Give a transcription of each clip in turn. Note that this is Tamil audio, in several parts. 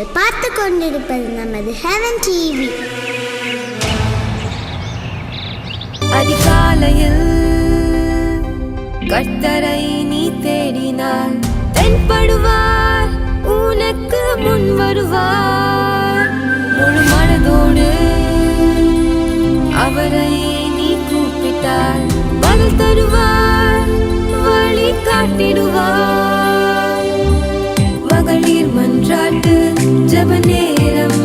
நீங்கள் பார்த்து கொண்டிருப்பது நமது ஹெவன் டிவி. அதிகாலையில் கர்த்தரை நீ தேடினால் தென்படுவார், உனக்கு முன் வருவார். முழு மனதோடு அவரை நீ கூப்பிட்டால் பதில் தருவார், வழி காட்டிடுவார். மகளிர் மன்றாட்டு ஜெப நேரம்,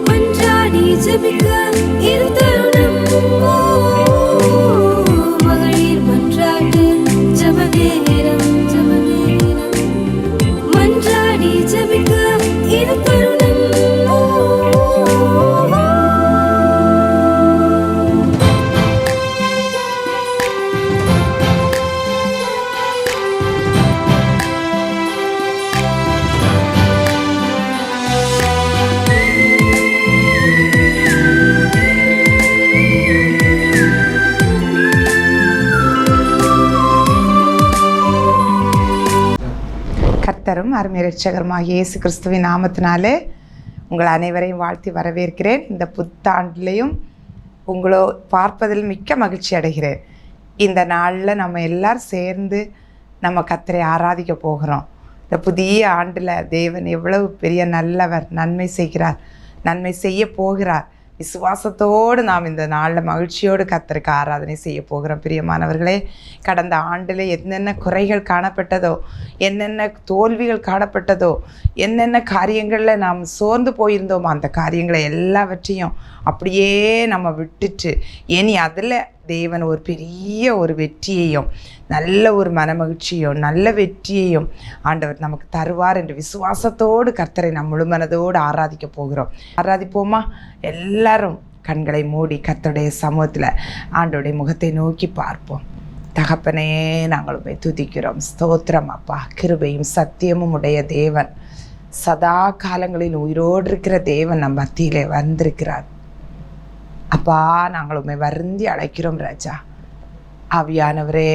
மன்றாடி ஜெபிக்க இது தருணம். மகளிர் மன்றாட்டு ஜெப நேரம், மன்றாடி ஜெபிக்க இது தருணம். கர்த்தரும் அருமை இரட்சகருமாகிய இயேசு கிறிஸ்துவின் நாமத்தினாலே உங்கள் அனைவரையும் வாழ்த்தி வரவேற்கிறேன். இந்த புத்தாண்டிலையும் உங்களோ பார்ப்பதில் மிக்க மகிழ்ச்சி அடைகிறேன். இந்த நாளில் நம்ம எல்லாரும் சேர்ந்து நம்ம கர்த்தரை ஆராதிக்க போகிறோம். இந்த புதிய ஆண்டில் தேவன் எவ்வளவு பெரிய நல்லவர், நன்மை செய்கிறார், நன்மை செய்ய போகிறார். விசுவாசத்தோடு நாம் இந்த நாளில் மகிழ்ச்சியோடு கர்த்தருக்கு ஆராதனை செய்ய போகிறோம். பிரியமானவர்களே, கடந்த ஆண்டில் என்னென்ன குறைகள் காணப்பட்டதோ, என்னென்ன தோல்விகள் காணப்பட்டதோ, என்னென்ன காரியங்களில் நாம் சோர்ந்து போயிருந்தோமோ அந்த காரியங்களை எல்லாவற்றையும் அப்படியே நம்ம விட்டுட்டு இனி அதில் தேவன் ஒரு பெரிய ஒரு வெற்றியையும் நல்ல ஒரு மனமகிழ்ச்சியும் நல்ல வெற்றியையும் ஆண்டவர் நமக்கு தருவார் என்று விசுவாசத்தோடு கர்த்தரை நம் முழு மனதோடு ஆராதிக்க போகிறோம். ஆராதிப்போமா? எல்லாரும் கண்களை மூடி கர்த்தருடைய சமூகத்தில் ஆண்டவருடைய முகத்தை நோக்கி பார்ப்போம். தகப்பனே, நாங்கள் உம்மை துதிக்கிறோம். ஸ்தோத்திரம் அப்பா. கிருபையும் சத்தியமும் உடைய தேவன், சதா காலங்களில் உயிரோடு இருக்கிற தேவன் நம் மத்தியிலே வந்திருக்கிறார். அப்பா, நாங்கள் உம்மை வருந்தி அழைக்கிறோம் ராஜா. ஆவியானவரே,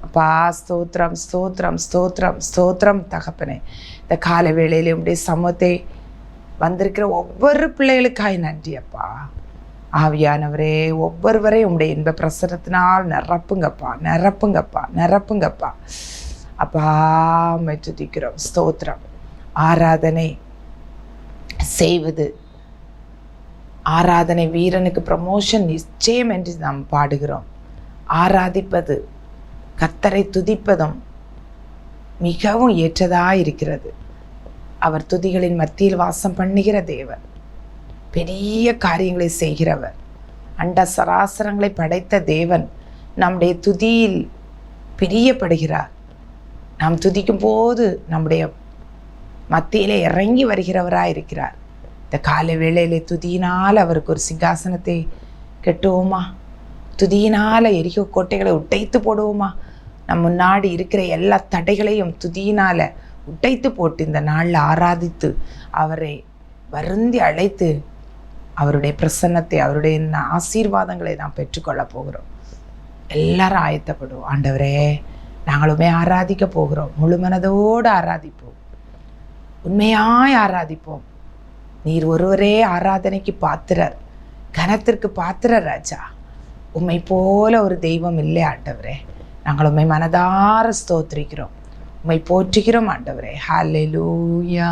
அப்பா, ஸ்தோத்திரம் ஸ்தோத்திரம் ஸ்தோத்திரம் ஸ்தோத்திரம் தகப்பனே. இந்த கால வேளையிலே உம்முடைய சமூகத்தை வந்திருக்கிற ஒவ்வொரு பிள்ளைகளுக்காய் நன்றி அப்பா. ஆவியானவரே, ஒவ்வொருவரையும் உம்முடைய இன்ப பிரசனத்தினால் நிரப்புங்கப்பா, நிரப்புங்கப்பா, நிரப்புங்கப்பா. அப்பா, உம்மை துதிக்கிறோம். ஸ்தோத்திரம். ஆராதனை செய்வது, ஆராதனை வீரனுக்கு ப்ரமோஷன் நிச்சயம் என்று நாம் பாடுகிறோம். ஆராதிப்பது, கர்த்தரை துதிப்பதும் மிகவும் ஏற்றதாக இருக்கிறது. அவர் துதிகளின் மத்தியில் வாசம் பண்ணுகிற தேவன், பெரிய காரியங்களை செய்கிறவர், அண்ட சராசரங்களை படைத்த தேவன் நம்முடைய துதியில் பிரியப்படுகிறார். நாம் துதிக்கும் போது நம்முடைய மத்தியிலே இறங்கி வருகிறவராக இருக்கிறார். இந்த காலை வேளையிலே துதியினால் அவருக்கு ஒரு சிங்காசனத்தை கட்டுவோமா? துதியினால் எரிகோ கோட்டைகளை உடைத்து போடுவோமா? நம் முன்னாடி இருக்கிற எல்லா தடைகளையும் துதியினால் உடைத்து போட்டு இந்த நாளில் ஆராதித்து அவரை வருந்தி அழைத்து அவருடைய பிரசன்னத்தை, அவருடைய ஆசீர்வாதங்களை நாம் பெற்றுக்கொள்ள போகிறோம். எல்லாரும் ஆயத்தப்படுவோம். ஆண்டவரே, நாங்களுமே ஆராதிக்க போகிறோம். முழு மனதோடு ஆராதிப்போம், உண்மையாய் ஆராதிப்போம். நீர் ஒருவரே ஆராதனைக்கு பாத்திரர், கனத்திற்கு பாத்திரர் ராஜா. உம்மை போல ஒரு தெய்வம் இல்லை ஆண்டவரே. நாங்கள் உம்மை மனதார ஸ்தோத்திரிக்கிறோம், உம்மை போற்றுகிறோம் ஆண்டவரே. ஹல்லேலூயா.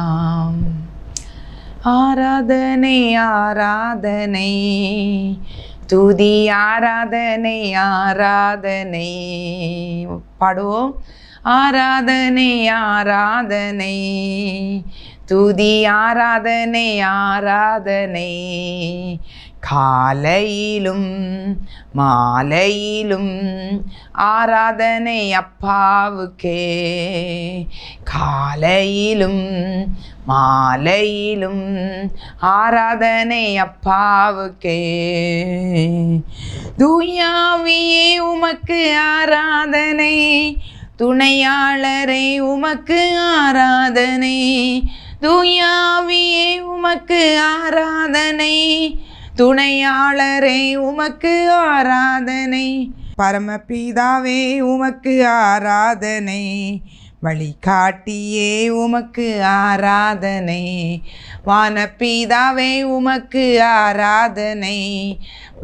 ஆராதனை ஆராதனை, துதி ஆராதனை ஆராதனை. பாடுவோம். ஆராதனை ஆராதனை, துதி ஆராதனை ஆராதனை. காலையிலும் மாலையிலும் ஆராதனை அப்பாவுக்கே, காலையிலும் மாலையிலும் ஆராதனை அப்பாவுக்கே. தூயாவியே உமக்கு ஆராதனை, துணையாளரை உமக்கு ஆராதனை. தூயாவியே உமக்கு ஆராதனை, துணையாளரை உமக்கு ஆராதனை. பரமபிதாவே உமக்கு ஆராதனை, வழிகாட்டியே உமக்கு ஆராதனை. வானபிதாவே உமக்கு ஆராதனை.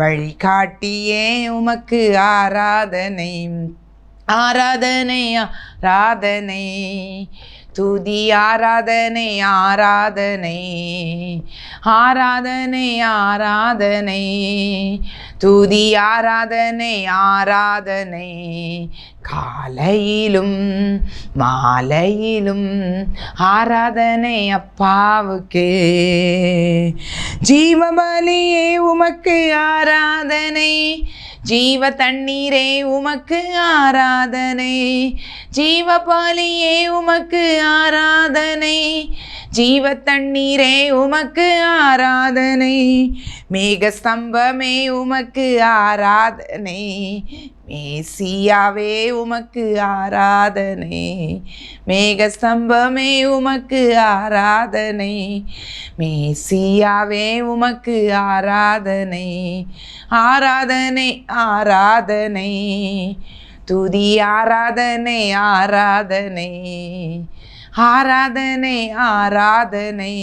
வழிகாட்டியே உமக்கு ஆராதனை. ஆராதனை ஆராதனை துதி ஆராதனை ஆராதனை. ஆராதனை ஆராதனை துதி ஆராதனை ஆராதனை. காலையிலும் மாலையிலும் ஆராதனை அப்பாவுக்கே. ஜீவபலியே உமக்கு ஆராதனை. ஜீவ தண்ணீரே உமக்கு ஆராதனை. ஜீவபலியே உமக்கு ஆராதனை. ஜீவ தண்ணீரே உமக்கு ஆராதனை. மேகஸ்தம்பமே உமக்கு ஆராதனை. மேசியாவே உமக்கு ஆராதனை. மேகஸ்தம்பமே உமக்கு ஆராதனை. மேசியாவே உமக்கு ஆராதனை. ஆராதனை ஆராதனை துதி ஆராதனை ஆராதனை. ஆராதனை ஆராதனை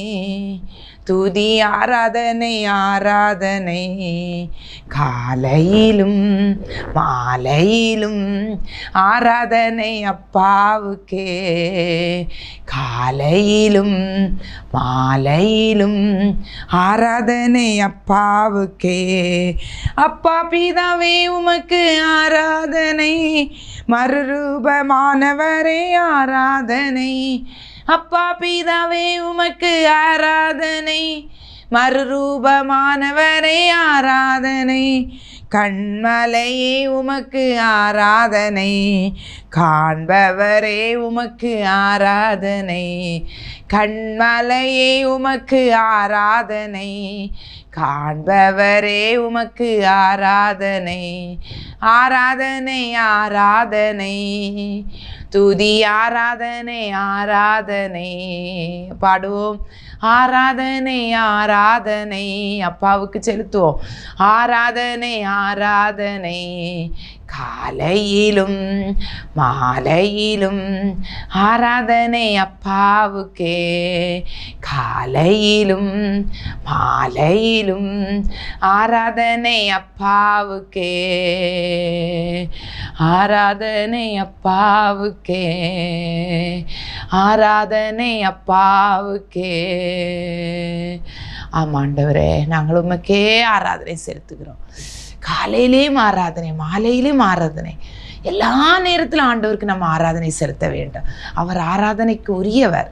துதி ஆராதனை ஆராதனை. காலையிலும் மாலையிலும் ஆராதனை அப்பாவுக்கே. காலையிலும் மாலையிலும் ஆராதனை அப்பாவுக்கே. அப்பா பிதாவே உமக்கு ஆராதனை. மறுரூபமானவரே ஆராதனை. அப்பா பிதாவே உமக்கு ஆராதனை. மறுரூபமானவரே ஆராதனை. கண்மலையே உமக்கு ஆராதனை. காண்பவரே உமக்கு ஆராதனை. கண்மலையே உமக்கு ஆராதனை. காண்பவரே உமக்கு ஆராதனை. ஆராதனை ஆராதனை துதி ஆராதனை ஆராதனை. பாடுவோம். ஆராதனை ஆராதனை அப்பாவுக்கு செலுத்துவோம். ஆராதனை ஆராதனை காலையிலும் மாலையிலும் ஆராதனை அப்பாவுக்கே. காலையிலும் மாலையிலும் ஆராதனை அப்பாவுக்கே. ஆராதனை அப்பாவுக்கே. ஆராதனை அப்பாவுக்கே. ஆமாண்டவரே, நாங்கள் உமக்கே ஆராதனை செலுத்துகிறோம். காலையிலேயும் ஆராதனை, மாலையிலேயும் ஆராதனை, எல்லா நேரத்திலும் ஆண்டவருக்கு நம்ம ஆராதனை செலுத்த வேண்டும். அவர் ஆராதனைக்கு உரியவர்.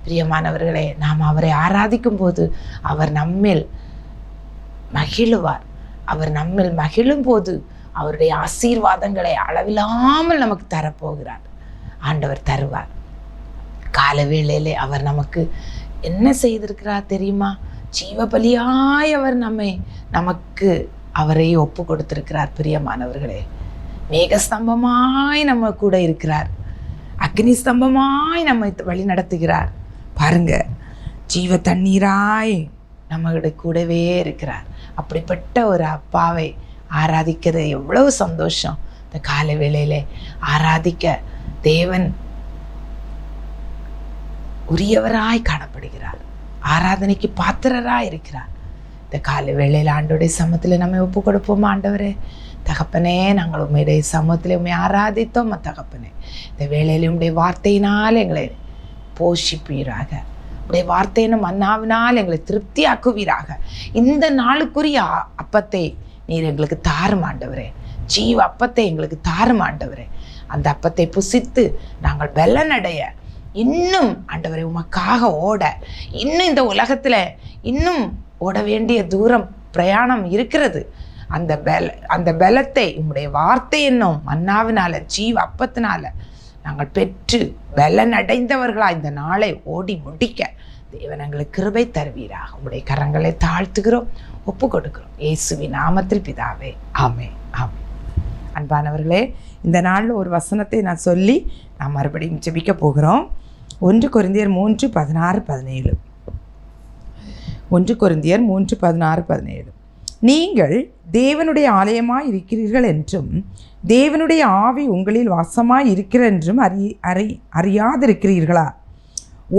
பிரியமானவர்களே, நாம் அவரை ஆராதிக்கும் போது அவர் நம்மில் மகிழுவார். அவர் நம்மில் மகிழும் போது அவருடைய ஆசீர்வாதங்களை அளவில்லாமல் நமக்கு தரப்போகிறார். ஆண்டவர் தருவார். கால வேளையிலே அவர் நமக்கு என்ன செய்திருக்கிறார் தெரியுமா? ஜீவபலியாய் அவர் நமக்கு அவரை ஒப்பு கொடுத்திருக்கிறார். பிரியமானவர்களே, மேகஸ்தம்பமாய் நம்ம கூட இருக்கிறார். அக்னி ஸ்தம்பமாய் நம்மை வழி நடத்துகிறார். பாருங்க, ஜீவ தண்ணீராய் நம்மளுடைய கூடவே இருக்கிறார். அப்படிப்பட்ட ஒரு அப்பாவை ஆராதிக்கிறது எவ்வளவு சந்தோஷம். இந்த கால வேளையிலே ஆராதிக்க தேவன் உரியவராய் காணப்படுகிறார். ஆராதனைக்கு பாத்திரராய் இருக்கிறார். இந்த கால வேளையில் ஆண்டோடைய சமூகத்தில் நம்ம ஒப்பு கொடுப்போம். ஆண்டவரே, தகப்பனே, நாங்கள் உண்மையுடைய சமூகத்தில் உண்மை ஆராதித்தோம். தகப்பனே, இந்த வேளையில் உடைய வார்த்தையினால் எங்களை போஷிப்பீராக. உடைய வார்த்தையினும் மன்னாவினால் எங்களை திருப்தியாக்குவீராக. இந்த நாளுக்குரிய அப்பத்தை நீர் எங்களுக்கு தாரும் ஆண்டவரே. ஜீவ அப்பத்தை எங்களுக்கு தாரும் ஆண்டவரே. அந்த அப்பத்தை புசித்து நாங்கள் பலனடைய, இன்னும் ஆண்டவரை உமக்காக ஓட, இன்னும் இந்த உலகத்தில் இன்னும் ஓட வேண்டிய தூரம் பிரயாணம் இருக்கிறது. அந்த பலத்தை உம்முடைய வார்த்தை என்னும் மன்னாவினால, ஜீவ அப்பத்தினால நாங்கள் பெற்று பலன் அடைந்தவர்களாக இந்த நாளை ஓடி முடிக்க தேவன் எங்களுக்கு கிருபை தருவீராக. உம்முடைய கரங்களை தாழ்த்துகிறோம், ஒப்பு கொடுக்கிறோம். இயேசுவின் நாமத்தில் பிதாவே, ஆமென், ஆமென். அன்பானவர்களே, இந்த நாளில் ஒரு வசனத்தை நான் சொல்லி நான் மறுபடியும் ஜெபிக்க போகிறோம். 1 கொரிந்தியர் 3:16-17. 1 கொரிந்தியர் 3:16-17. நீங்கள் தேவனுடைய ஆலயமாய் இருக்கிறீர்கள் என்றும் தேவனுடைய ஆவி உங்களில் வாசமாய் இருக்கிறென்றும் அறியாதிருக்கிறீர்களா?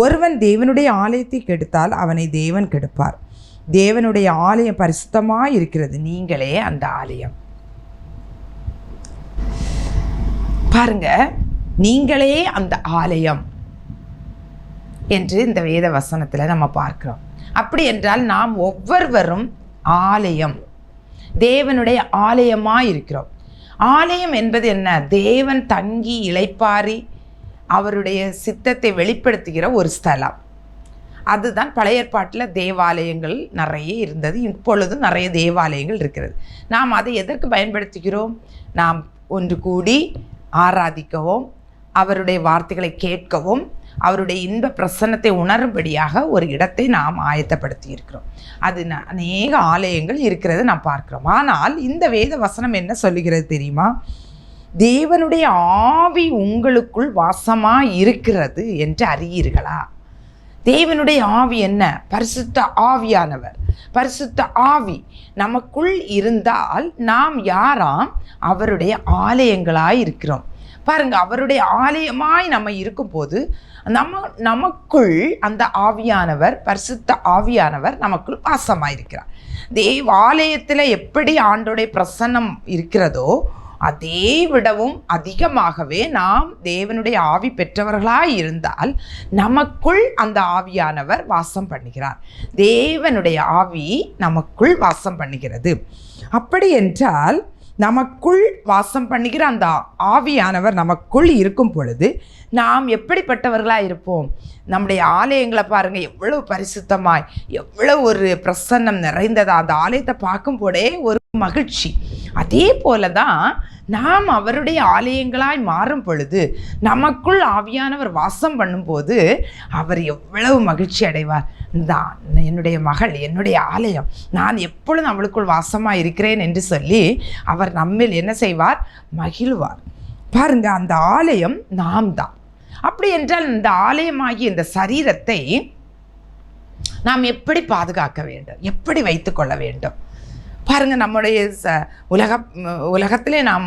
ஒருவன் தேவனுடைய ஆலயத்தை கெடுத்தால் அவனை தேவன் கெடுப்பார். தேவனுடைய ஆலயம் பரிசுத்தமாய் இருக்கிறது, நீங்களே அந்த ஆலயம். பாருங்க, நீங்களே அந்த ஆலயம் என்று இந்த வேத வசனத்தில் நம்ம பார்க்கிறோம். அப்படி என்றால் நாம் ஒவ்வொருவரும் ஆலயம், தேவனுடைய ஆலயமாக இருக்கிறோம். ஆலயம் என்பது என்ன? தேவன் தங்கி இளைப்பாரி அவருடைய சித்தத்தை வெளிப்படுத்துகிற ஒரு ஸ்தலம். அதுதான் பழைய ஏற்பாட்டில் தேவாலயங்கள் நிறைய இருந்தது. இப்பொழுதும் நிறைய தேவாலயங்கள் இருக்கிறது. நாம் அதை எதற்கு பயன்படுத்துகிறோம்? நாம் ஒன்று கூடி ஆராதிக்கவும், அவருடைய வார்த்தைகளை கேட்கவும், அவருடைய இன்ப பிரசன்னத்தை உணரும்படியாக ஒரு இடத்தை நாம் ஆயத்தப்படுத்தி இருக்கிறோம். அது அநேக ஆலயங்கள் இருக்கிறது நாம் பார்க்கிறோம். ஆனால் இந்த வேத வசனம் என்ன சொல்லுகிறது தெரியுமா? தேவனுடைய ஆவி உங்களுக்குள் வாசமாக இருக்கிறது என்று அறியீர்களா? தேவனுடைய ஆவி என்ன? பரிசுத்த ஆவியானவர். பரிசுத்த ஆவி நமக்குள் இருந்தால் நாம் யாராம்? அவருடைய ஆலயங்களாய் இருக்கிறோம். பாருங்க, அவருடைய ஆலயமாய் நம்ம இருக்கும்போது நமக்குள் அந்த ஆவியானவர், பரிசுத்த ஆவியானவர் நமக்குள் வாசமாயிருக்கிறார். தேவாலயத்தில் எப்படி ஆண்டோடைய பிரசன்னம் இருக்கிறதோ அதே விடவும் அதிகமாகவே நாம் தேவனுடைய ஆவி பெற்றவர்களாய் இருந்தால் நமக்குள் அந்த ஆவியானவர் வாசம் பண்ணுகிறார். தேவனுடைய ஆவி நமக்குள் வாசம் பண்ணுகிறது. அப்படி என்றால் நமக்குள் வாசம் பண்ணுகிற அந்த ஆவியானவர் நமக்குள் இருக்கும் பொழுது நாம் எப்படிப்பட்டவர்களாக இருப்போம்? நம்முடைய ஆலயங்களை பாருங்கள், எவ்வளவு பரிசுத்தமாய், எவ்வளவு ஒரு பிரசன்னம் நிறைந்ததா. அந்த ஆலயத்தை பார்க்கும் போதே ஒரு மகிழ்ச்சி. அதே போல தான் நாம் அவருடைய ஆலயங்களாய் மாறும் பொழுது, நமக்குள் ஆவியானவர் வாசம் பண்ணும்போது அவர் எவ்வளவு மகிழ்ச்சி அடைவார். தான் என்னுடைய மகள், என்னுடைய ஆலயம், நான் எப்பொழுதும் அவளுக்குள் வாசமாக இருக்கிறேன் என்று சொல்லி அவர் நம்மில் என்ன செய்வார்? மகிழ்வார். பாருங்க, அந்த ஆலயம் நாம் தான். அப்படி என்றால் இந்த ஆலயமாகிய இந்த சரீரத்தை நாம் எப்படி பாதுகாக்க வேண்டும், எப்படி வைத்துக்கொள்ள வேண்டும்? பாருங்கள், நம்முடைய உலகத்திலே நாம்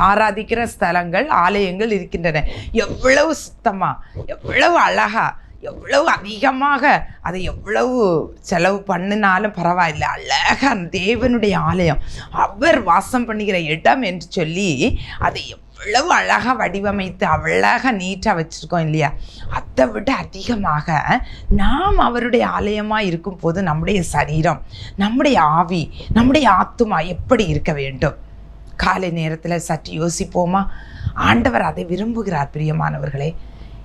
ஆராதிக்கிற ஸ்தலங்கள், ஆலயங்கள் இருக்கின்றன. எவ்வளவு சுத்தமாக, எவ்வளவு அழகா, எவ்வளவு அதிகமாக, அதை எவ்வளவு செலவு பண்ணினாலும் பரவாயில்லை, அழகாக தேவனுடைய ஆலயம், அவர் வாசம் பண்ணுகிற இடம் என்று சொல்லி அதை எவ்வளவு அழகாக வடிவமைத்து அவ்வளவாக நீட்டாக வச்சுருக்கோம் இல்லையா? அதை விட அதிகமாக நாம் அவருடைய ஆலயமாக இருக்கும்போது நம்முடைய சரீரம், நம்முடைய ஆவி, நம்முடைய ஆத்துமா எப்படி இருக்க வேண்டும்? காலை நேரத்தில் சற்று யோசிப்போமா? ஆண்டவர் அதை விரும்புகிறார். பிரியமானவர்களே,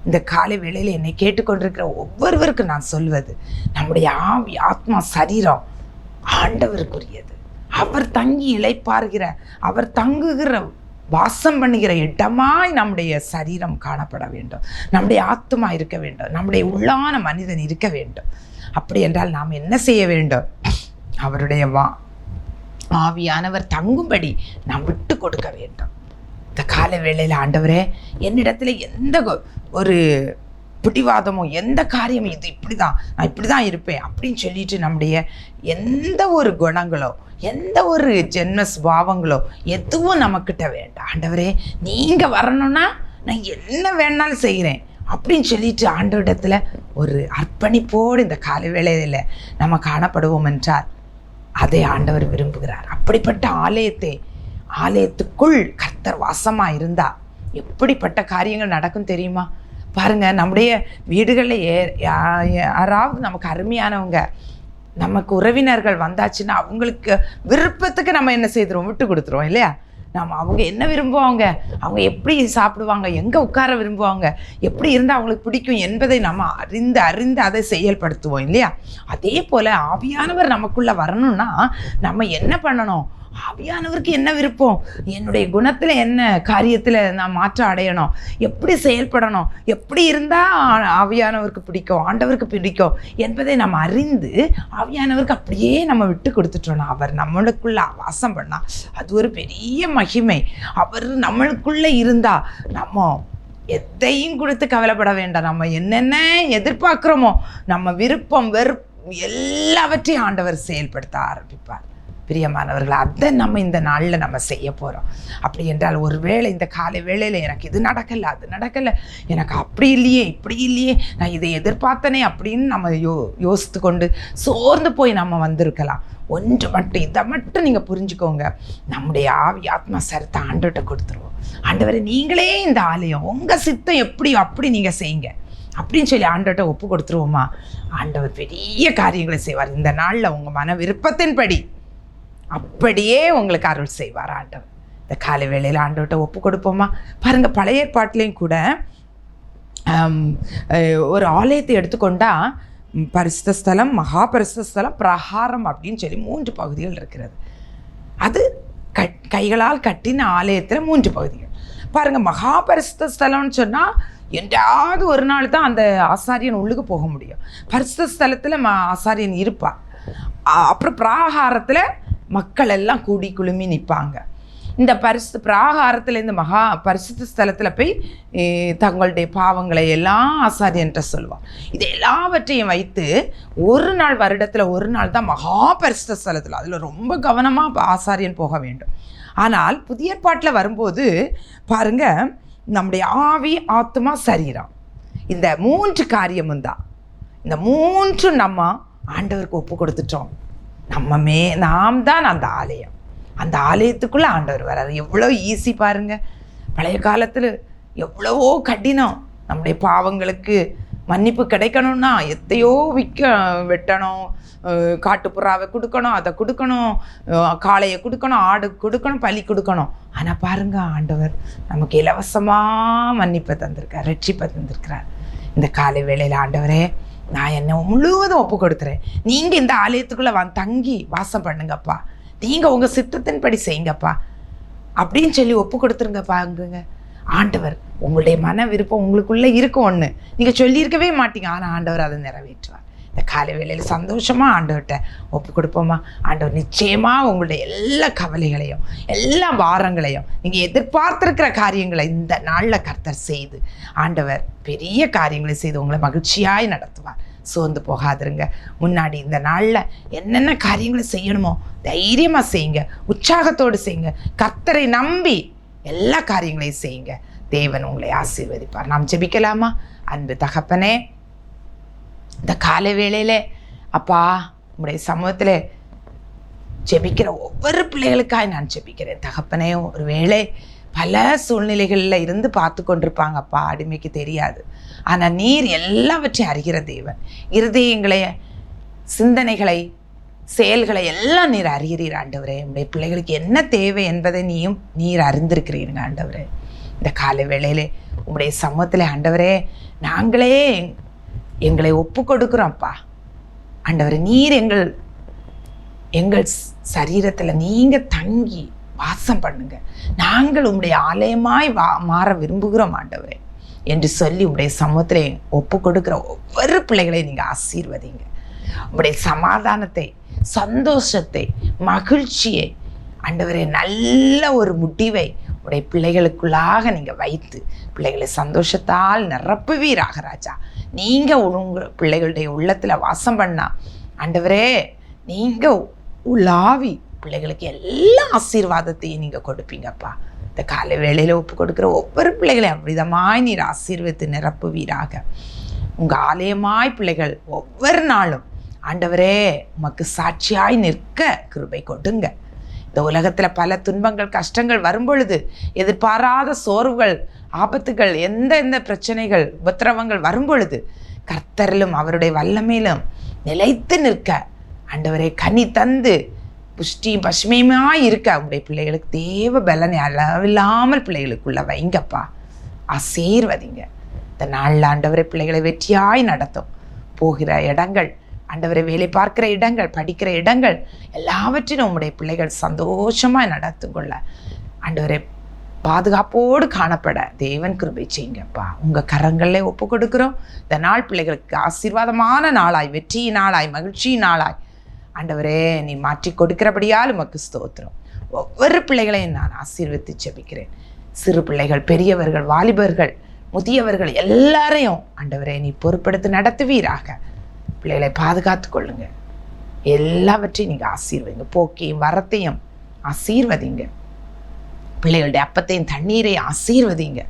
இந்த காலை வேளையில் என்னை கேட்டுக்கொண்டிருக்கிற ஒவ்வொருவருக்கும் நான் சொல்வது, நம்முடைய ஆவி, ஆத்மா, சரீரம் ஆண்டவருக்குரியது. அவர் தங்கி இளைப்பாறுகிற, அவர் தங்குகிற, வாசம் பண்ணுகிற இடமாய் நம்முடைய சரீரம் காணப்பட வேண்டும். நம்முடைய ஆத்மா இருக்க வேண்டும். நம்முடைய உள்ளான மனிதன் இருக்க வேண்டும். அப்படி என்றால் நாம் என்ன செய்ய வேண்டும்? அவருடைய ஆவியானவர் தங்கும்படி நாம் விட்டு கொடுக்க வேண்டும். இந்த கால வேளையில் ஆண்டவரே, என்னிடத்துல எந்த ஒரு பிடிவாதமோ, எந்த காரியமோ, இது இப்படி தான், நான் இப்படி தான் இருப்பேன் அப்படின்னு சொல்லிட்டு நம்முடைய எந்த ஒரு குணங்களோ, எந்த ஒரு ஜென்ம சுபாவங்களோ எதுவும் நம்மக்கிட்ட வேண்டாம். ஆண்டவரே, நீங்கள் வரணும்னா நான் என்ன வேணாலும் செய்கிறேன் அப்படின்னு சொல்லிட்டு ஆண்டவரிடத்தில் ஒரு அர்ப்பணிப்போடு இந்த காலை வேளையில் நம்ம காணப்படுவோம் என்றால் அதை ஆண்டவர் விரும்புகிறார். அப்படிப்பட்ட ஆலயத்துக்குள் கர்த்தர் வாசமாக இருந்தால் எப்படிப்பட்ட காரியங்கள் நடக்கும் தெரியுமா? பாருங்கள், நம்முடைய வீடுகளில் யாராவது நமக்கு அருமையானவங்க, நமக்கு உறவினர்கள் வந்தாச்சுன்னா அவங்களுக்கு விருப்பத்துக்கு நம்ம என்ன செய்துருவோம்? விட்டு கொடுத்துருவோம் இல்லையா? அவங்க என்ன விரும்புவாங்க, அவங்க எப்படி சாப்பிடுவாங்க, எங்கே உட்கார விரும்புவாங்க, எப்படி இருந்தால் அவங்களுக்கு பிடிக்கும் என்பதை நம்ம அறிந்து அதை செயல்படுத்துவோம் இல்லையா? அதே போல் ஆவியானவர் நமக்குள்ளே வரணும்னா நம்ம என்ன பண்ணணும்? ஆவியானவருக்கு என்ன விருப்பம், என்னுடைய குணத்தில் என்ன காரியத்தில் நான் மாற்றம் அடையணும், எப்படி செயல்படணும், எப்படி இருந்தால் ஆவியானவருக்கு பிடிக்கும், ஆண்டவருக்கு பிடிக்கும் என்பதை நம்ம அறிந்து ஆவியானவருக்கு அப்படியே நம்ம விட்டு கொடுத்துட்டோம்னா அவர் நம்மளுக்குள்ள வாசம் பண்ணால் அது ஒரு பெரிய மகிமை. அவர் நம்மளுக்குள்ளே இருந்தால் நம்ம எதையும் கொடுத்து கவலைப்பட வேண்டாம். நம்ம என்னென்ன எதிர்பார்க்குறோமோ, நம்ம விருப்பம் வெறுப்பு எல்லாவற்றையும் ஆண்டவர் செயல்படுத்த ஆரம்பிப்பார். பிரியமானவர்கள், அதை நம்ம இந்த நாளில் நம்ம செய்ய போகிறோம். அப்படி என்றால் ஒருவேளை இந்த காலை வேளையில் எனக்கு இது நடக்கலை, அது நடக்கலை, எனக்கு அப்படி இல்லையே, இப்படி இல்லையே, நான் இதை எதிர்பார்த்தனே அப்படின்னு நம்ம யோசித்து கொண்டு சோர்ந்து போய் நம்ம வந்திருக்கலாம். ஒன்று மட்டும், இதை மட்டும் நீங்கள் புரிஞ்சுக்கோங்க. நம்முடைய ஆவி ஆத்மா சரத்தை ஆண்டவர்கிட்ட கொடுத்துருவோம். ஆண்டவரை நீங்களே இந்த ஆலயம், உங்கள் சித்தம் எப்படியோ அப்படி நீங்கள் செய்யுங்க அப்படின்னு சொல்லி ஆண்டவர்கிட்ட ஒப்பு கொடுத்துருவோமா? ஆண்டவர் பெரிய காரியங்களை செய்வார். இந்த நாளில் உங்கள் மன விருப்பத்தின்படி அப்படியே உங்களுக்கு அருள் செய்வார் ஆண்டவர். இந்த காலை வேளையில் ஆண்டவர்கிட்ட ஒப்பு கொடுப்போமா? பாருங்கள், பழைய ஏற்பாட்டிலையும் கூட ஒரு ஆலயத்தை எடுத்துக்கொண்டா பரிசுத்த ஸ்தலம், மகா பரிசுத்த ஸ்தலம், பிரகாரம் அப்படின்னு சொல்லி 3 பகுதிகள் இருக்கிறது. அது கைகளால் கட்டின ஆலயத்தில் 3 பகுதிகள். பாருங்கள், மகா பரிசுத்த ஸ்தலம்னு சொன்னால் என்றாவது ஒரு நாள் தான் அந்த ஆசாரியன் உள்ளுக்கு போக முடியும். பரிசுத்த ஸ்தலத்தில் ஆசாரியன் இருப்பார். அப்புறம் பிராகாரத்தில் மக்கள் எல்லாம் கூடி குழுமி நிற்பாங்க. இந்த பிராகாரத்தில் இந்த மகா பரிசுத்த ஸ்தலத்தில் போய் தங்களுடைய பாவங்களை எல்லாம் ஆசாரியன்ட்ட சொல்லுவார். இது எல்லாவற்றையும் வைத்து ஒரு நாள், வருடத்தில் ஒரு நாள் தான் மகா பரிசுத்த ஸ்தலத்தில், அதில் ரொம்ப கவனமாக ஆசாரியன் போக வேண்டும். ஆனால் புதிய ஏற்பாட்டில் வரும்போது பாருங்கள், நம்முடைய ஆவி, ஆத்மா, சரீரம், இந்த 3 காரியமும் தான். இந்த 3 நம்ம ஆண்டவருக்கு ஒப்பு கொடுத்துட்டோம். நாம் தான் அந்த ஆலயம். அந்த ஆலயத்துக்குள்ளே ஆண்டவர் வராது. எவ்வளோ ஈஸி பாருங்கள். பழைய காலத்தில் எவ்வளவோ கடினம். நம்முடைய பாவங்களுக்கு மன்னிப்பு கிடைக்கணும்னா எத்தையோ வெட்டணும், காட்டுப்புறாவை கொடுக்கணும், அதை கொடுக்கணும், காளையை கொடுக்கணும், ஆடு கொடுக்கணும், பலி கொடுக்கணும். ஆனால் பாருங்கள், ஆண்டவர் நமக்கு இலவசமாக மன்னிப்பை தந்திருக்கார், ரட்சிப்பை தந்திருக்கிறார். இந்த காலை வேளையில் ஆண்டவரே, நான் என்னை முழுவதும் ஒப்பு கொடுத்துறேன். நீங்கள் இந்த ஆலயத்துக்குள்ளே தங்கி வாசம் பண்ணுங்கப்பா, நீங்கள் உங்கள் சித்தத்தின்படி செய்யுங்கப்பா அப்படின்னு சொல்லி ஒப்பு கொடுத்துருங்கப்பாங்குங்க. ஆண்டவர் உங்களுடைய மன விருப்பம் உங்களுக்குள்ளே இருக்கும், ஒன்று நீங்கள் சொல்லியிருக்கவே மாட்டீங்க, ஆனால் ஆண்டவர் அதை நிறைவேற்றுவார். இந்த காலை வேளையில் சந்தோஷமாக ஆண்டவர்கிட்ட ஒப்பு கொடுப்போமா? ஆண்டவர் நிச்சயமாக உங்களுடைய எல்லா கவலைகளையும், எல்லா பாரங்களையும், நீங்கள் எதிர்பார்த்திருக்கிற காரியங்களை இந்த நாளில் கர்த்தர் செய்து, ஆண்டவர் பெரிய காரியங்களை செய்து உங்களை மகிழ்ச்சியாய் நடத்துவார். சோர்ந்து போகாதிருங்க. முன்னாடி இந்த நாளில் என்னென்ன காரியங்களை செய்யணுமோ தைரியமாக செய்யுங்க, உற்சாகத்தோடு செய்யுங்க. கர்த்தரை நம்பி எல்லா காரியங்களையும் செய்யுங்க. தேவன் உங்களை ஆசீர்வதிப்பார். நாம் ஜெபிக்கலாமா? அன்பு தகப்பனே, இந்த காலை வேளையில் அப்பா உங்களுடைய சமூகத்தில் ஜெபிக்கிற ஒவ்வொரு பிள்ளைகளுக்காக நான் ஜெபிக்கிறேன் தகப்பனே. ஒரு வேளை பல சூழ்நிலைகளில் இருந்து பார்த்து கொண்டிருப்பாங்கப்பா, அடிமைக்கு தெரியாது. ஆனால் நீர் எல்லாவற்றையும் அறிகிற தேவன். இருதயங்களை, சிந்தனைகளை, செயல்களை எல்லாம் நீர் அறிகிறீர் ஆண்டவரே. உடைய பிள்ளைகளுக்கு என்ன தேவை என்பதை நீர் அறிந்திருக்கிறீங்க ஆண்டவரே. இந்த காலை வேளையிலே உங்களுடைய சமூகத்தில் ஆண்டவரே, நாங்களே எங்களை ஒப்பு கொடுக்குறோம்ப்பா ஆண்டவரே. நீர் எங்கள் சரீரத்தில் நீங்கள் தங்கி வாசம் பண்ணுங்க. நாங்கள் உங்களுடைய ஆலயமாய் மாற விரும்புகிறோம் ஆண்டவரே என்று சொல்லி உங்களுடைய சமூகத்தில் ஒப்பு கொடுக்குற ஒவ்வொரு பிள்ளைகளையும் நீங்கள் ஆசீர்வதிங்க. உங்களுடைய சமாதானத்தை, சந்தோஷத்தை, மகிழ்ச்சியை ஆண்டவரே, நல்ல ஒரு முடிவை உடைய பிள்ளைகளுக்குள்ளாக நீங்கள் வைத்து பிள்ளைகளை சந்தோஷத்தால் நிரப்புவீராக ராஜா. நீங்கள் உங்கள் பிள்ளைகளுடைய உள்ளத்தில் வாசம் பண்ணா ஆண்டவரே, நீங்கள் உள்ளாவி பிள்ளைகளுக்கு எல்லா ஆசீர்வாதத்தையும் நீங்கள் கொடுப்பீங்கப்பா. இந்த காலை வேளையில் ஒப்பு கொடுக்குற ஒவ்வொரு பிள்ளைகளையும் அவ்விதமாய் நீர் ஆசீர்வதித்து நிரப்புவீராக. உங்கள் ஆலயமாய் பிள்ளைகள் ஒவ்வொரு நாளும் ஆண்டவரே உமக்கு சாட்சியாய் நிற்க கிருபை கொடுங்க. இந்த உலகத்தில் பல துன்பங்கள், கஷ்டங்கள் வரும்பொழுது, எதிர்பாராத சோர்வுகள், ஆபத்துகள், எந்த பிரச்சனைகள், உபத்திரவங்கள் வரும்பொழுது கர்த்தரிலும் அவருடைய வல்லமையிலும் நிலைத்து நிற்க ஆண்டவரே கனி தந்து புஷ்டி பசுமையுமாய் இருக்க உங்களுடைய பிள்ளைகளுக்கு தேவ பலனை அளவில்லாமல் பிள்ளைகளுக்குள்ள வைங்கப்பா. ஆசீர்வதிங்க. இந்த நாளில் ஆண்டவரை பிள்ளைகளை வெற்றியாய் நடத்தும். போகிற இடங்கள் ஆண்டவரை, வேலை பார்க்கிற இடங்கள், படிக்கிற இடங்கள் எல்லாவற்றிலும் உங்களுடைய பிள்ளைகள் சந்தோஷமாக நடத்து கொள்ள ஆண்டவரை பாதுகாப்போடு காணப்பட தேவன் கிருபை செய்யுங்கப்பா. உங்கள் கரங்களே ஒப்பு கொடுக்குறோம். இந்த நாள் பிள்ளைகளுக்கு ஆசீர்வாதமான நாளாய், வெற்றியின் நாளாய், மகிழ்ச்சியின் நாளாய் ஆண்டவரே நீ மாற்றி கொடுக்கிறபடியால் உமக்கு ஸ்தோத்திரம். ஒவ்வொரு பிள்ளைகளையும் நான் ஆசீர்வதித்து ஜெபிக்கிறேன். சிறு பிள்ளைகள், பெரியவர்கள், வாலிபர்கள், முதியவர்கள் எல்லாரையும் ஆண்டவரே நீ பொறுப்பெடுத்து நடத்துவீராக. பிள்ளைகளை பாதுகாத்து கொள்ளுங்க. எல்லாவற்றையும் நீங்கள் ஆசீர்வதிங்க. போக்கையும் வரத்தையும் ஆசீர்வதிங்க. பிள்ளைகளுடைய அப்பத்தையும் தண்ணீரையும் ஆசீர்வதிங்க.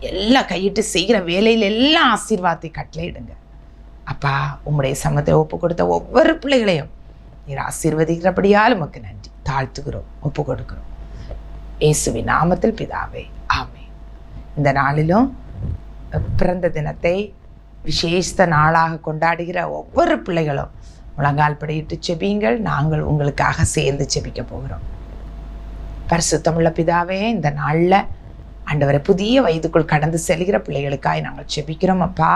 எல்லாம் கையிட்டு செய்கிற வேலையில் எல்லாம் ஆசீர்வாதத்தை கட்டளையிடுங்க. அப்பா, உம்முடைய சமத்தை ஒப்பு கொடுத்த ஒவ்வொரு பிள்ளைகளையும் நீர் ஆசீர்வதிக்கிறபடியால் உமக்கு நன்றி தாழ்த்துகிறோம், ஒப்பு கொடுக்கிறோம். இயேசுவின் நாமத்தில் பிதாவே, ஆமென். இந்த நாளிலும் பிறந்த தினத்தை விசேஷ நாளாக கொண்டாடுகிற ஒவ்வொரு பிள்ளைகளும் முழங்கால் படியிட்டு செபியுங்கள். நாங்கள் உங்களுக்காக சேர்ந்து செபிக்க போகிறோம். பரிசுத்தமுள்ள பிதாவே, இந்த நாளில் ஆண்டவரை புதிய வயதுக்குள் கடந்து செல்கிற பிள்ளைகளுக்காய் நாங்கள் செபிக்கிறோம். அப்பா,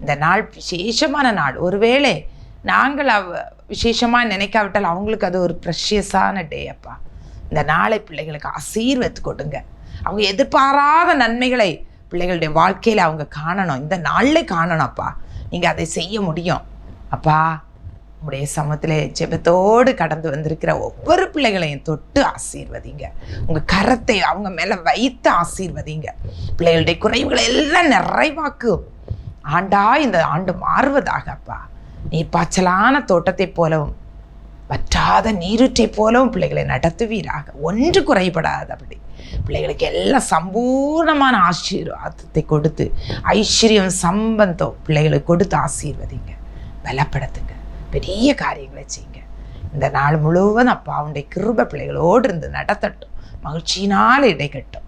இந்த நாள் விசேஷமான நாள். ஒருவேளை நாங்கள் விசேஷமாக நினைக்காவிட்டால் அவங்களுக்கு அது ஒரு ப்ரெஷியஸான டே. அப்பா, இந்த நாளை பிள்ளைகளுக்கு ஆசீர்வதித்து கொடுங்க. அவங்க எதிர்பாராத நன்மைகளை பிள்ளைகளுடைய வாழ்க்கையில் அவங்க காணணும். இந்த நாளில் காணணும். அப்பா, நீங்கள் அதை செய்ய முடியும். அப்பா, உங்களுடைய சமூகத்திலே ஜெபத்தோடு கடந்து வந்திருக்கிற ஒவ்வொரு பிள்ளைகளையும் தொட்டு ஆசீர்வதிங்க. உங்கள் கரத்தை அவங்க மேலே வைத்து ஆசீர்வதிங்க. பிள்ளைகளுடைய குறைவுகளை எல்லாம் நிறைவாக்கும். ஆண்டா, இந்த ஆண்டு மாறுவதாக. அப்பா, நீர் பாய்ச்சலான தோட்டத்தை போலவும் வற்றாத நீரூற்றை போலவும் பிள்ளைகளை நடத்துவீராக. ஒன்று குறைபடாதபடி பிள்ளைகளுக்கு எல்லாம் சம்பூர்ணமான ஆசீர்வாதத்தை கொடுத்து ஐஸ்வர்யம் சம்பந்தம் பிள்ளைகளுக்கு கொடுத்து ஆசீர்வதிங்க. பலப்படுத்துங்க. பெரிய காரியங்களை செய்யுங்க. இந்த நாள் முழுவதும் அப்பா உடைய கிருபை பிள்ளைகளோடு இருந்து நடத்தட்டும். மகிழ்ச்சியினால் இடைக்கட்டும்.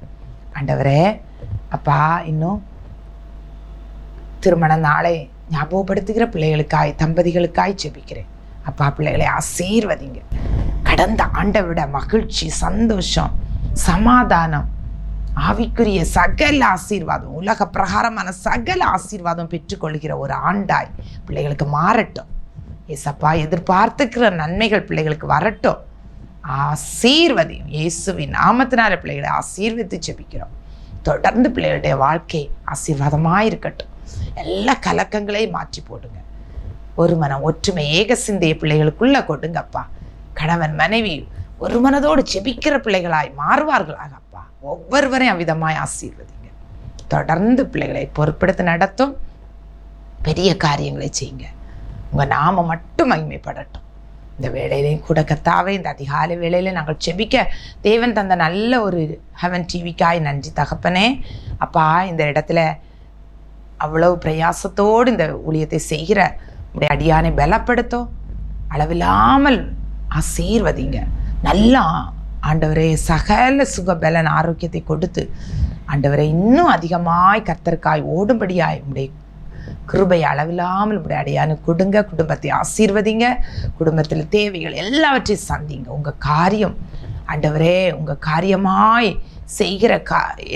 ஆண்டவரே, அப்பா, இன்னும் திருமண நாளை ஞாபகப்படுத்துகிற பிள்ளைகளுக்காய், தம்பதிகளுக்காய் ஜெபிக்கிறேன். அப்பா, பிள்ளைகளை ஆசீர்வதிங்க. கடந்த ஆண்டை விட மகிழ்ச்சி, சந்தோஷம், சமாதானம், ஆவிக்குரிய சகல ஆசீர்வாதம், உலக பிரகாரமான சகல ஆசீர்வாதம் பெற்றுக்கொள்கிற ஒரு ஆண்டாய் பிள்ளைகளுக்கு மாறட்டும். ஏசப்பா, எதிர்பார்த்துக்கிற நன்மைகள் பிள்ளைகளுக்கு வரட்டும். ஆசீர்வதியும். இயேசுவின் நாமத்தினால பிள்ளைகளை ஆசீர்வதித்து ஜெபிக்கிறோம். தொடர்ந்து பிள்ளைகளுடைய வாழ்க்கை ஆசீர்வாதமாக இருக்கட்டும். எல்லா கலக்கங்களையும் மாற்றி போடுங்க. ஒரு மனம், ஒற்றுமை, ஏக சிந்தைய பிள்ளைகளுக்குள்ள கொடுங்கப்பா. கணவன் மனைவி ஒரு மனதோடு ஜெபிக்கிற பிள்ளைகளாய் மாறுவார்களாக. அப்பா, ஒவ்வொருவரையும் அவ்விதமாய் ஆசீர்வதிங்க. தொடர்ந்து பிள்ளைகளை பொறுப்பெடுத்து நடத்தும். பெரிய காரியங்களை செய்யுங்க. உங்கள் நாமம் மட்டும் மகிமைப்படட்டும். இந்த வேளையிலையும் கூட கர்த்தாவே, இந்த அதிகாலை வேளையில் நாங்கள் செபிக்க தேவன் தந்த நல்ல ஒரு ஹெவன் டிவிக்காய் நன்றி தகப்பனே. அப்பா, இந்த இடத்துல அவ்வளவு பிரயாசத்தோடு இந்த ஊழியத்தை செய்கிற உடைய அடியானை பலப்படுத்தும். அளவில்லாமல் ஆசீர்வதிங்க. நல்லா ஆண்டவரே, சகல சுகபலன் ஆரோக்கியத்தை கொடுத்து ஆண்டவரை இன்னும் அதிகமாய் கர்த்தருக்காய் ஓடும்படியாய் உடைய கிருபை அளவில்லாமல் உடைய அடியானு கொடுங்க. குடும்பத்தை ஆசீர்வதிங்க. குடும்பத்தில் தேவைகள் எல்லாவற்றையும் சந்திங்க. உங்கள் காரியம் ஆண்டவரே, உங்கள் காரியமாய் செய்கிற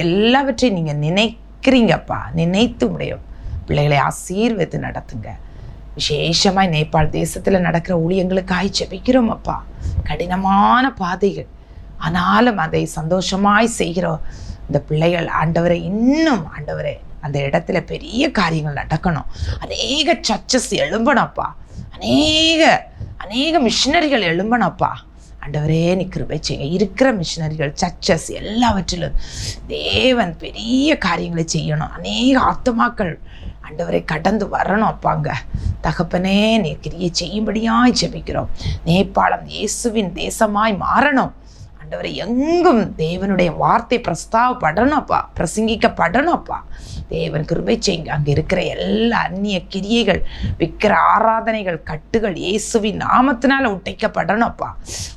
எல்லாவற்றையும் நீங்கள் நினைக்கிறீங்கப்பா. நினைத்து உடைய பிள்ளைகளை ஆசீர்வதித்து நடத்துங்க. விசேஷமாய் நேபாள் தேசத்தில் நடக்கிற ஊழியங்களுக்காய் ஜெபிக்கிறோம் அப்பா. கடினமான பாதைகள், ஆனாலும் அதை சந்தோஷமாய் செய்கிற இந்த பிள்ளைகள் ஆண்டவரை, இன்னும் ஆண்டவரே அந்த இடத்துல பெரிய காரியங்கள் நடக்கணும். அநேக சர்ச்சஸ் எழும்பணும்ப்பா. அநேக மிஷினரிகள் எழும்பணும்ப்பா. ஆண்டவரே, நீ கிருபை செய்யுங்க. இருக்கிற மிஷினரிகள், சர்ச்சஸ் எல்லாவற்றிலும் தேவன் பெரிய காரியங்களை செய்யணும். அநேக ஆத்துமாக்கள் ஆண்டவரை கடந்து வரணும் அப்பாங்க. தகப்பனே, நீ கிரியை செய்யும்படியாய் ஜெபிக்கிறோம். நேபாளம் இயேசுவின் தேசமாய் மாறணும் ஆண்டவரை. எங்கும் தேவனுடைய வார்த்தை பிரஸ்தாவப்படணும்ப்பா, பிரசங்கிக்கப்படணும்ப்பா. தேவன் கிருபை செய்யுங்க. அங்கே இருக்கிற எல்லா அந்நிய கிரியைகள், விக்கிர ஆராதனைகள், கட்டுகள் இயேசுவின் நாமத்தினால உடைக்கப்படணும்ப்பா.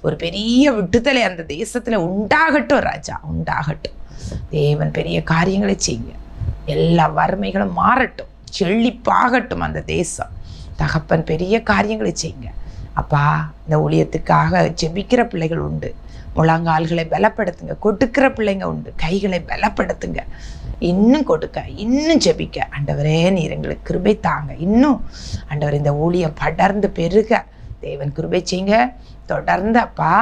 ஒரு பெரிய விடுதலை அந்த தேசத்தில் உண்டாகட்டும் ராஜா, உண்டாகட்டும். தேவன் பெரிய காரியங்களை செய்யுங்க. எல்லா வறுமைகளும் மாறட்டும், செழிப்பாகட்டும் அந்த தேசம். தகப்பன் பெரிய காரியங்களை செய்யுங்க அப்பா. இந்த ஊழியத்துக்காக ஜெபிக்கிற பிள்ளைகள் உண்டு. முழங்கால்களை பலப்படுத்துங்க. கொடுக்கிற பிள்ளைங்க உண்டு. கைகளை பலப்படுத்துங்க. இன்னும் கொடுக்க, இன்னும் ஜெபிக்க ஆண்டவரே, நீர் எங்களுக்கு கிருபை தாங்க. இன்னும் ஆண்டவர் இந்த ஊழியம் படர்ந்து பெருக தேவன் கிருபை செய்யுங்க. தொடர்ந்து அப்பா,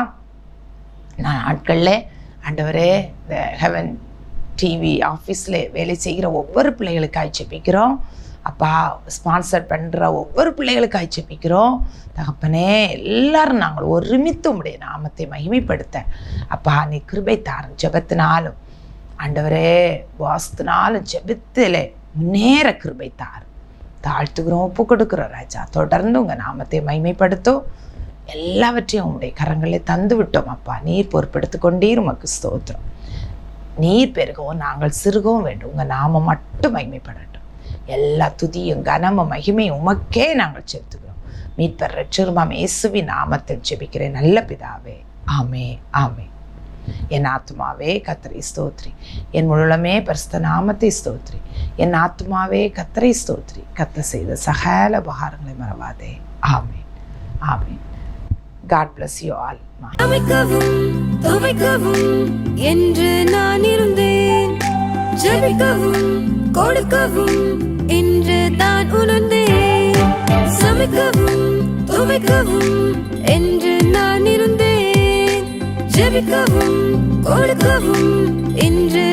நான் நாட்களில் ஆண்டவரே இந்த ஹெவன் டிவி ஆஃபீஸில் வேலை செய்கிற ஒவ்வொரு பிள்ளைகளுக்காக ஜெபிக்கிறோம் அப்பா. ஸ்பான்சர் பண்ணுற ஒவ்வொரு பிள்ளைகளுக்காக ஜெபிக்கிறோம் தகப்பனே. எல்லாரும் நாங்கள் ஒருமித்து உம்முடைய நாமத்தை மகிமைப்படுத்த அப்பா நீ கிருபை தாரும். ஜெபத்தினாலும் ஆண்டவரே, வாஸ்துனாலும் ஜெபத்திலே முன்னேற கிருபை தாரும். தாழ்த்துக்கிறோம், ஒப்பு கொடுக்குறோம் ராஜா. தொடர்ந்து உங்கள் நாமத்தை மகிமைப்படுத்தும். எல்லாவற்றையும் உங்களுடைய கரங்களில் தந்து விட்டோம் அப்பா. நீர் பொறுப்பெடுத்து கொண்டீர். உமக்கு ஸ்தோத்திரம். நீர் பெருகவும் நாங்கள் சிறுகவும் வேண்டும். உங்கள் நாமம் மட்டும் மகிமைப்படட்டும். எல்லா துதியும் கனமும் மகிமையும் உமக்கே நாங்கள் செலுத்துகிறோம். மீட்பர் இரட்சகருமாம் இயேசுவின் நாமத்தில் ஜெபிக்கிறேன் நல்ல பிதாவே. ஆமே ஆமே. என் ஆத்துமாவே கர்த்தரை ஸ்தோத்ரி, என் முழுமே பரிசுத்த நாமத்தை ஸ்தோத்ரி. என் ஆத்துமாவே கர்த்தரை ஸ்தோத்ரி, கர்த்தர் செய்த சகல உபகாரங்களை மறவாதே. ஆமே ஆமே. God bless you all. அமைக்கவும் துவைக்கவும் என்று நான் இருந்தேன். ஜெபிக்கவும் கொடுக்கவும் என்று தான் உணர்ந்தேன். சமைக்கவும் துவைக்கவும் என்று நான் இருந்தேன். ஜெபிக்கவும் கொடுக்கவும் என்று